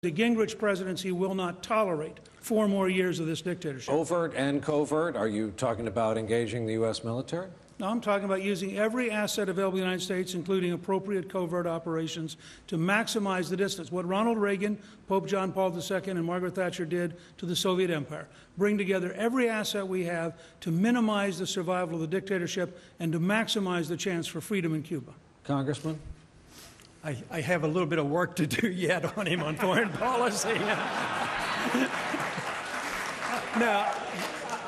The Gingrich presidency will not tolerate 4 more years of this dictatorship. Overt and covert, are you talking about engaging the U.S. military? No, I'm talking about using every asset available in the United States, including appropriate covert operations, to maximize the distance. What Ronald Reagan, Pope John Paul II, and Margaret Thatcher did to the Soviet Empire. Bring together every asset we have to minimize the survival of the dictatorship and to maximize the chance for freedom in Cuba. Congressman? I have a little bit of work to do yet on him on foreign policy. No,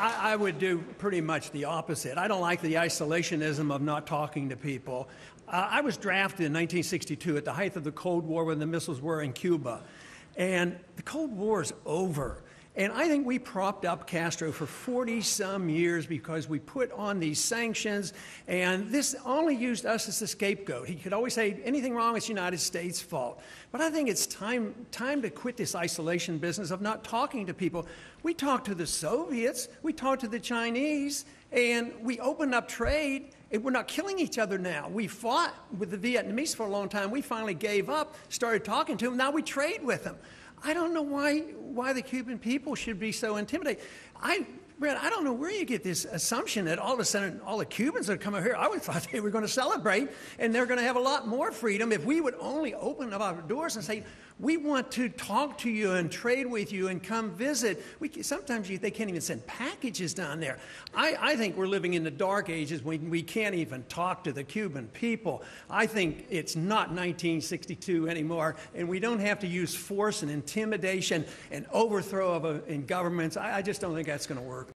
I would do pretty much the opposite. I don't like the isolationism of not talking to people. I was drafted in 1962 at the height of the Cold War when the missiles were in Cuba. And the Cold War is over. And I think we propped up Castro for 40-some years because we put on these sanctions, and this only used us as the scapegoat. He could always say anything wrong, it's the United States' fault. But I think it's time to quit this isolation business of not talking to people. We talked to the Soviets, we talked to the Chinese, and we opened up trade. We're not killing each other now. We fought with the Vietnamese for a long time. We finally gave up, started talking to them. Now we trade with them. I don't know why the Cuban people should be so intimidated. Brad, I don't know where you get this assumption that all of a sudden all the Cubans that come over here, I would thought they were going to celebrate and they're going to have a lot more freedom if we would only open up our doors and say, we want to talk to you and trade with you and come visit. Sometimes they can't even send packages down there. I think we're living in the dark ages when we can't even talk to the Cuban people. I think it's not 1962 anymore, and we don't have to use force and intimidation and overthrow in governments. I just don't think that's going to work.